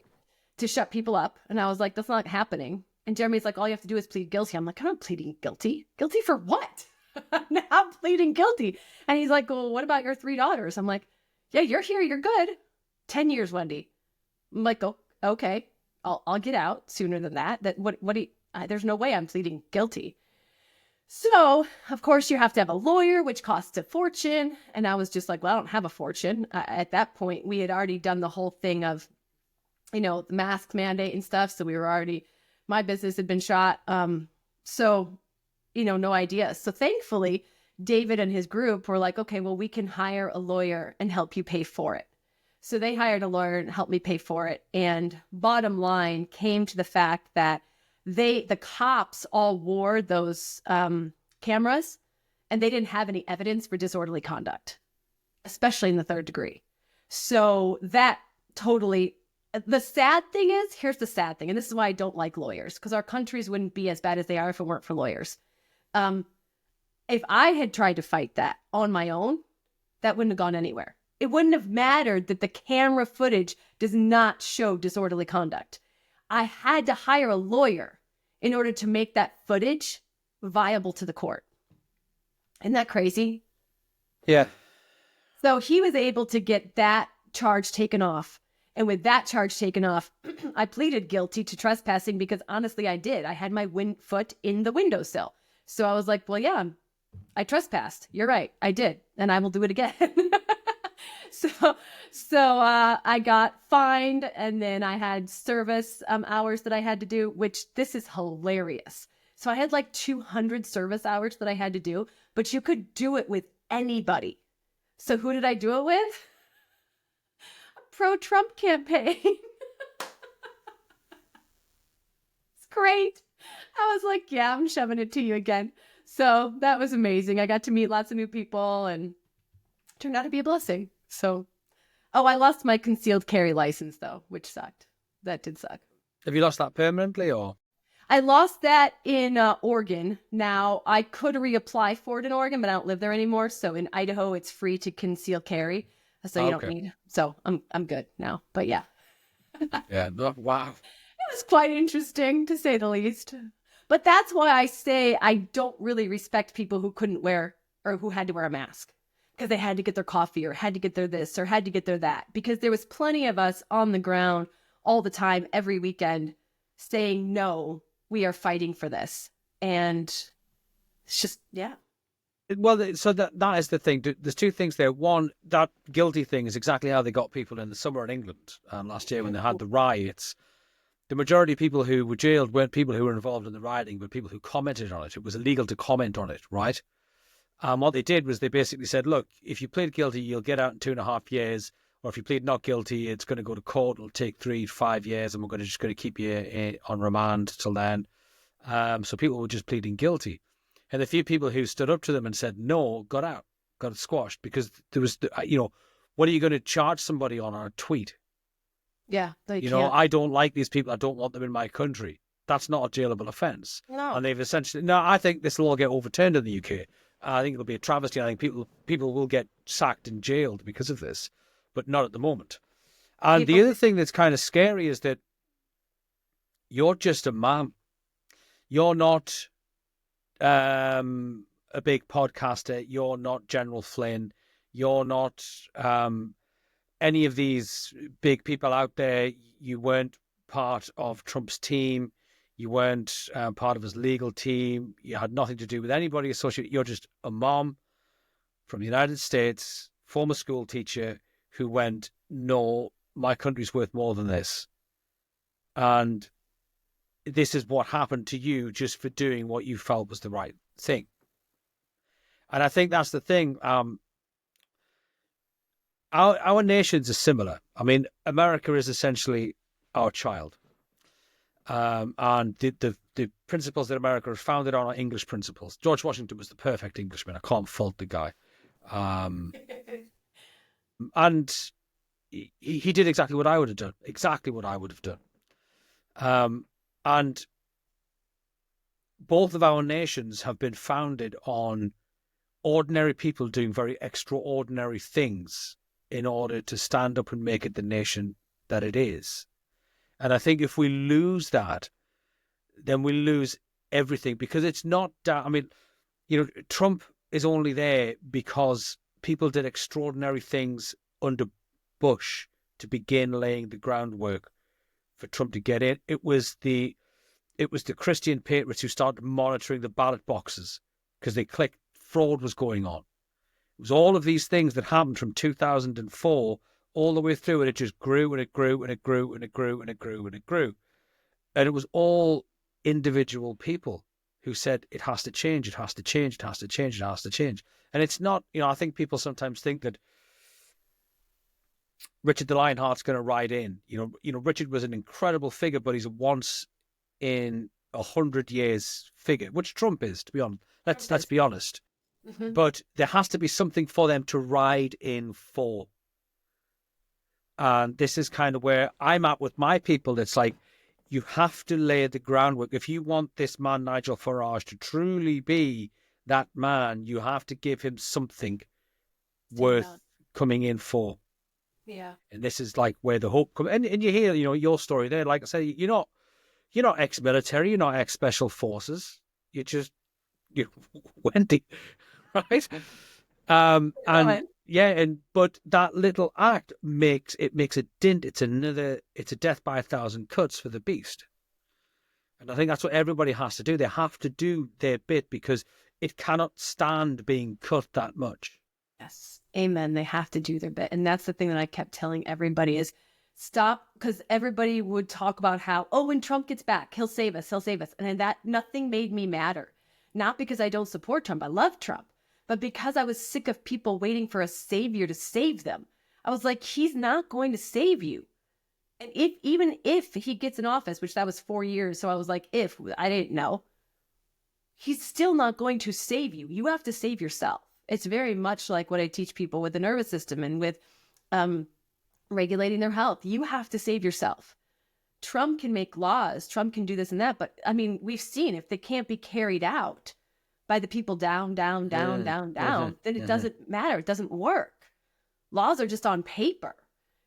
To shut people up. And I was like, that's not happening. And Jeremy's like, all you have to do is plead guilty. I'm like, I'm not pleading guilty. Guilty for what? I'm pleading guilty. And he's like, well, what about your 3 daughters? I'm like, yeah, you're here. You're good. 10 years, Wendy. I'm like, oh, okay. I'll get out sooner than that. There's no way I'm pleading guilty. So, of course, you have to have a lawyer, which costs a fortune. And I was just like, well, I don't have a fortune. At that point, we had already done the whole thing of, the mask mandate and stuff. So my business had been shot. So, no idea. So thankfully, David and his group were like, okay, well, we can hire a lawyer and help you pay for it. So they hired a lawyer and helped me pay for it. And bottom line came to the fact that the cops all wore those cameras, and they didn't have any evidence for disorderly conduct, especially in the third degree. So that totally, the sad thing is, here's the sad thing, and this is why I don't like lawyers, because our countries wouldn't be as bad as they are if it weren't for lawyers. If I had tried to fight that on my own, that wouldn't have gone anywhere. It wouldn't have mattered that the camera footage does not show disorderly conduct. I had to hire a lawyer in order to make that footage viable to the court. Isn't that crazy? Yeah. So he was able to get that charge taken off. And with that charge taken off, I pleaded guilty to trespassing because honestly, I did. I had my foot in the windowsill. So I was like, well, yeah, I trespassed. You're right. I did. And I will do it again. So I got fined, and then I had service hours that I had to do, which this is hilarious. So I had like 200 service hours that I had to do, but you could do it with anybody. So who did I do it with? A pro-Trump campaign. It's great. I was like, yeah, I'm shoving it to you again. So that was amazing. I got to meet lots of new people and turned out to be a blessing. So, I lost my concealed carry license though, which sucked. That did suck. Have you lost that permanently, or? I lost that in Oregon. Now I could reapply for it in Oregon, but I don't live there anymore. So in Idaho, it's free to conceal carry. So you don't need. So I'm good now. But yeah. Yeah. Wow. It was quite interesting to say the least. But that's why I say I don't really respect people who couldn't wear or who had to wear a mask. Because they had to get their coffee or had to get their this or had to get their that. Because there was plenty of us on the ground all the time, every weekend, saying, no, we are fighting for this. And it's just, yeah. Well, so that is the thing. There's two things there. One, that guilty thing is exactly how they got people in the summer in England last year when they had the riots. The majority of people who were jailed weren't people who were involved in the rioting, but people who commented on it. It was illegal to comment on it, right? What they did was they basically said, look, if you plead guilty, you'll get out in 2.5 years. Or if you plead not guilty, it's going to go to court. It'll take 3 to 5 years, and we're just going to keep you on remand till then. So people were just pleading guilty. And the few people who stood up to them and said no got out, got squashed, because there was, what are you going to charge somebody on a tweet? Yeah. I don't like these people. I don't want them in my country. That's not a jailable offence. No. And they've essentially, I think this will all get overturned in the UK. I think it'll be a travesty. I think people will get sacked and jailed because of this, but not at the moment. And the other thing that's kind of scary is that you're just a man. You're not a big podcaster. You're not General Flynn. You're not any of these big people out there. You weren't part of Trump's team. You weren't part of his legal team. You had nothing to do with anybody associated. You're just a mom from the United States, former school teacher who went, no, my country's worth more than this. And this is what happened to you just for doing what you felt was the right thing. And I think that's the thing. Our nations are similar. I mean, America is essentially our child. And the principles that America is founded on are English principles. George Washington was the perfect Englishman. I can't fault the guy. And he did exactly what I would have done. Exactly what I would have done. And both of our nations have been founded on ordinary people doing very extraordinary things in order to stand up and make it the nation that it is. And I think if we lose that, then we lose everything, because it's not, Trump is only there because people did extraordinary things under Bush to begin laying the groundwork for Trump to get in. It was the Christian patriots who started monitoring the ballot boxes because they clicked fraud was going on. It was all of these things that happened from 2004 all the way through, and it just grew and it grew and it grew and it grew and it grew and it grew. And it was all individual people who said it has to change, it has to change, it has to change, it has to change. And it's not, I think people sometimes think that Richard the Lionheart's going to ride in. Richard was an incredible figure, but he's a once in 100 years figure, which Trump is, to be honest. Let's be honest. Mm-hmm. But there has to be something for them to ride in for. And this is kind of where I'm at with my people. It's like, you have to lay the groundwork. If you want this man, Nigel Farage, to truly be that man, you have to give him something worth coming in for. Yeah. And this is like where the hope comes. And you hear, your story there. Like I say, you're not ex-military, you're not ex-special forces. You're Wendy, right? But that little act makes a dint. It's a death by 1,000 cuts for the beast. And I think that's what everybody has to do. They have to do their bit because it cannot stand being cut that much. Yes. Amen. They have to do their bit. And that's the thing that I kept telling everybody is stop, because everybody would talk about how, when Trump gets back, he'll save us. And that nothing made me matter. Not because I don't support Trump. I love Trump. But because I was sick of people waiting for a savior to save them. I was like, he's not going to save you. And even if he gets in office, which that was 4 years. So I was like, I didn't know. He's still not going to save you. You have to save yourself. It's very much like what I teach people with the nervous system and with regulating their health. You have to save yourself. Trump can make laws. Trump can do this and that. But I mean, we've seen if they can't be carried out by the people down, then it doesn't matter. It doesn't work. Laws are just on paper.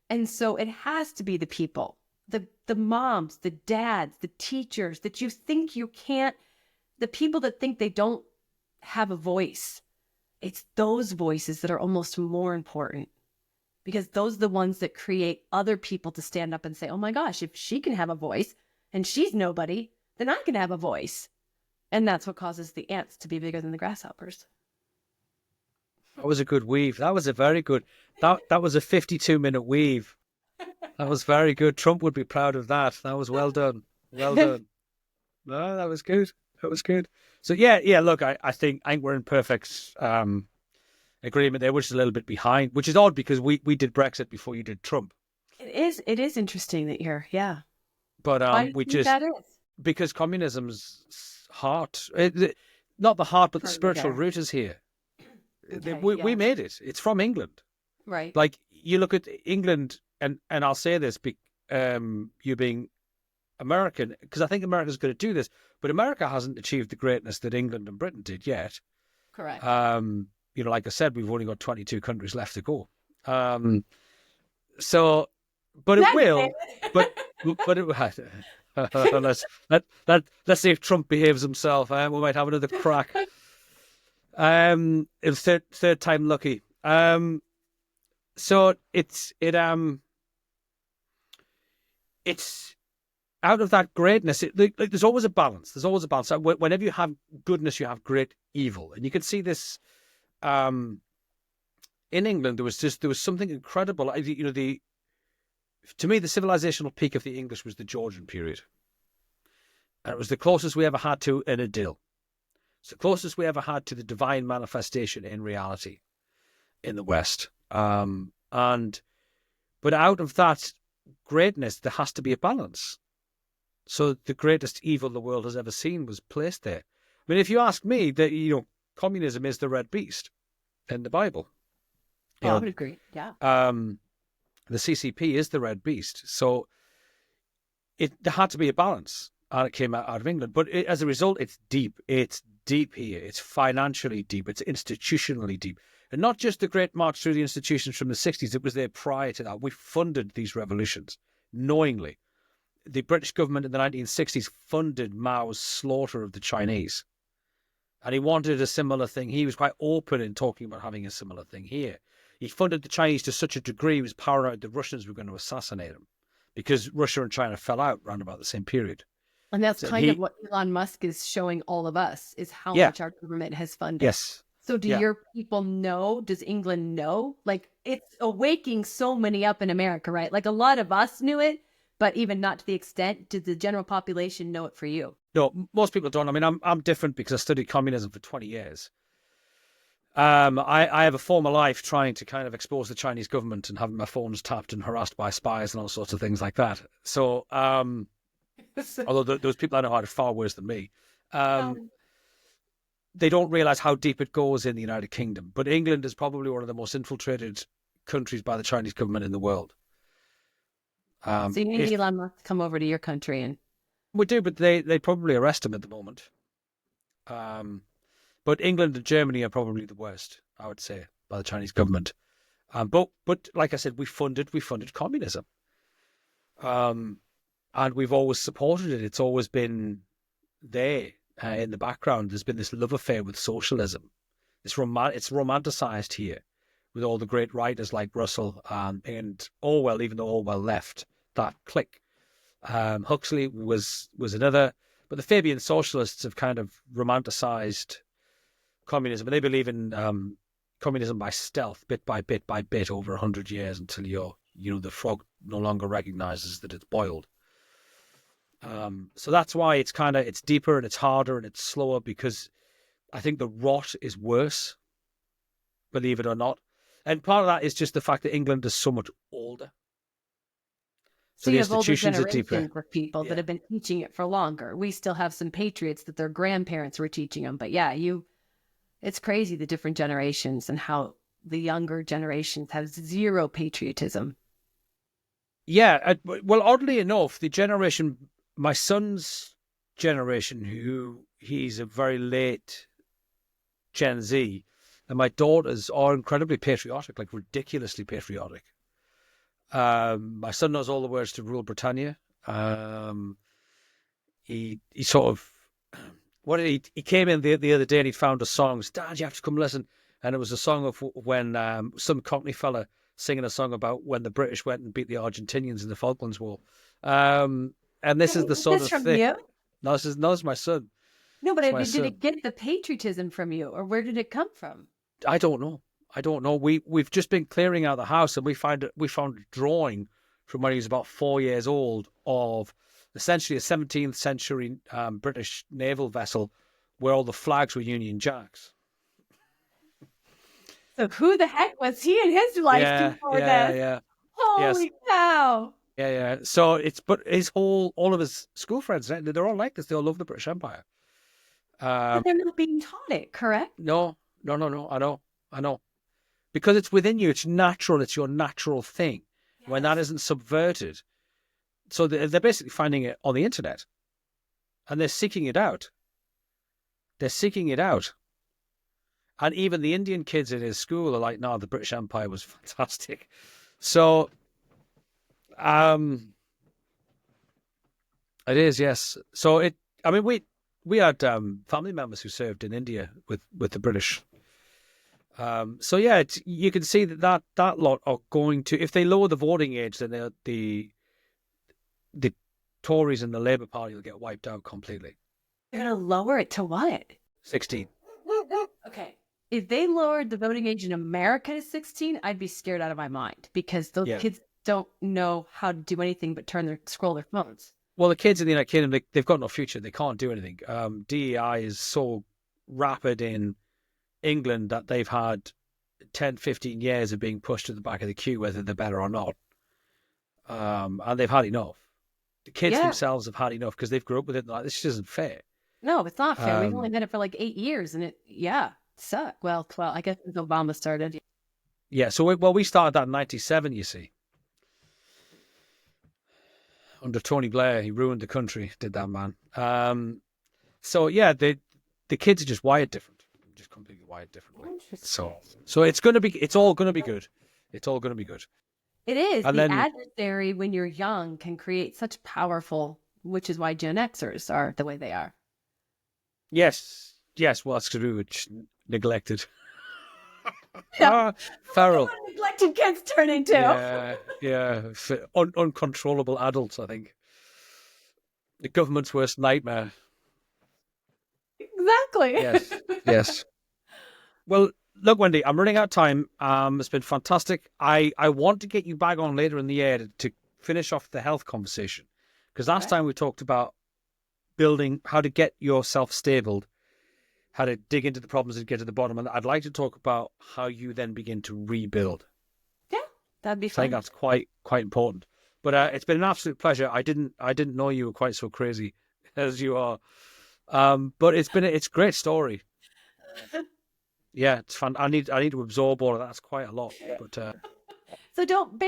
And so it has to be the people, the moms, the dads, the teachers that you think you can't, the people that think they don't have a voice. It's those voices that are almost more important because those are the ones that create other people to stand up and say, oh my gosh, if she can have a voice and she's nobody, then I can have a voice. And that's what causes the ants to be bigger than the grasshoppers. That was a good weave. That was a very good, that was a 52-minute weave. That was very good. Trump would be proud of that. That was well done. Well done. No, that was good. That was good. So yeah, look, I think we're in perfect agreement there, which is a little bit behind, which is odd because we did Brexit before you did Trump. It is interesting that yeah. But why do you think that is? Because communism's heart, not the heart, but the spiritual root is here. Okay, we made it. It's from England. Right. Like you look at England, and I'll say this, you being American, because I think America's going to do this, but America hasn't achieved the greatness that England and Britain did yet. Correct. Like I said, we've only got 22 countries left to go. So, but it will. But it let's see if Trump behaves himself. We might have another crack. It's third time lucky. So it's out of that greatness. There's always a balance. There's always a balance. Whenever you have goodness, you have great evil, and you can see this. In England, there was something incredible. To me, the civilizational peak of the English was the Georgian period, and it was the closest we ever had to an idyll. It's the closest we ever had to the divine manifestation in reality in the West. But out of that greatness, there has to be a balance. So the greatest evil the world has ever seen was placed there. I mean, if you ask me, communism is the red beast in the Bible. I would agree. Yeah. The CCP is the red beast. So there had to be a balance, and it came out of England. But as a result, it's deep. It's deep here. It's financially deep. It's institutionally deep. And not just the great march through the institutions from the 60s. It was there prior to that. We funded these revolutions knowingly. The British government in the 1960s funded Mao's slaughter of the Chinese. And he wanted a similar thing. He was quite open in talking about having a similar thing here. He funded the Chinese to such a degree he was paranoid the Russians were going to assassinate him because Russia and China fell out around about the same period. And that's So kind of what Elon Musk is showing all of us, is how Yeah. much our government has funded. Yes. So do Yeah. your people know? Does England know? Like, it's awaking so many up in America, right? Like, a lot of us knew it, but even not to the extent. Did the general population know it for you? No, most people don't. I mean, I'm different because I studied communism for 20 years. I have a former life trying to kind of expose the Chinese government and having my phones tapped and harassed by spies and all sorts of things like that. So, although those people I know are far worse than me, they don't realize how deep it goes in the United Kingdom. But England is probably one of the most infiltrated countries by the Chinese government in the world. So you need Elon Musk to come over to your country and... We do, but they probably arrest him at the moment. But England and Germany are probably the worst, I would say, by the Chinese government. But like I said, we funded communism, and we've always supported it. It's always been there in the background. There's been this love affair with socialism. It's romanticized here with all the great writers like Russell and Orwell, even though Orwell left that clique. Huxley was another, but the Fabian socialists have kind of romanticized communism, and they believe in communism by stealth, bit by bit over 100 years until the frog no longer recognizes that it's boiled. So that's why it's deeper and it's harder and it's slower, because I think the rot is worse, believe it or not. And part of that is just the fact that England is so much older. So you have older generations of people that have been teaching it for longer. We still have some patriots that their grandparents were teaching them. But yeah, it's crazy, the different generations and how the younger generations have zero patriotism. Yeah. Well, oddly enough, my son's generation, he's a very late Gen Z, and my daughters are incredibly patriotic, like ridiculously patriotic. My son knows all the words to Rule Britannia. He sort of he came in the other day and he found a song. Dad, you have to come listen. And it was a song of when some Cockney fella singing a song about when the British went and beat the Argentinians in the Falklands War. And this is the sort of thing. You? No, this is my son. No, but did it get the patriotism from you, or where did it come from? I don't know. We've just been clearing out the house, and we found a drawing from when he was about 4 years old of essentially a 17th century British naval vessel where all the flags were Union Jacks. So who the heck was he in his life before this? Yeah. Holy cow! Yeah. So all of his school friends, they're all like this. They all love the British Empire. But they're not being taught it, correct? No. I know. Because it's within you. It's natural. It's your natural thing. Yes. When that isn't subverted. So they're basically finding it on the internet. And they're seeking it out. And even the Indian kids in his school are like, no, the British Empire was fantastic. So, it is, yes. So we had family members who served in India with the British. So yeah, you can see that lot are going to, if they lower the voting age, then the Tories and the Labour Party will get wiped out completely. They're going to lower it to what? 16. Okay. If they lowered the voting age in America to 16, I'd be scared out of my mind, because those kids don't know how to do anything but scroll their phones. Well, the kids in the United Kingdom, they've got no future. They can't do anything. DEI is so rapid in England that they've had 10, 15 years of being pushed to the back of the queue, whether they're better or not. And they've had enough. The kids themselves have had enough because they've grown up with it. Like, this just isn't fair. No, it's not fair. We've only had it for like 8 years, and it sucked. Well, 12. I guess since Obama started. Yeah. So we started that in '97. You see, under Tony Blair, he ruined the country. Did that man? So yeah, the kids are just wired different, just completely wired differently. So it's all gonna be good. It's all gonna be good. It is. And the adversary, when you're young, can create such powerful, which is why Gen Xers are the way they are. Yes. Well, that's because we were neglected. Feral. neglected kids turn into. Yeah. Uncontrollable adults, I think. The government's worst nightmare. Exactly. Yes. Well, look, Wendy, I'm running out of time. It's been fantastic. I want to get you back on later in the year to finish off the health conversation. Because last time we talked about building, how to get yourself stabled, how to dig into the problems and get to the bottom. And I'd like to talk about how you then begin to rebuild. Yeah, that'd be I fun. think that's quite important. But it's been an absolute pleasure. I didn't know you were quite so crazy as you are. But it's a great story. Yeah, it's fun. I need to absorb all of that. That's quite a lot. But so don't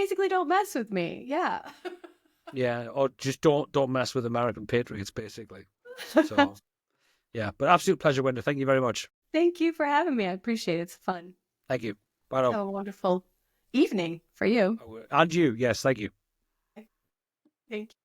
mess with me. Yeah. yeah, or just don't mess with American patriots, basically. So yeah, but absolute pleasure, Wendy. Thank you very much. Thank you for having me. I appreciate it. It's fun. Thank you. Bye now. Have a wonderful evening for you. And you. Yes, thank you. Thank you.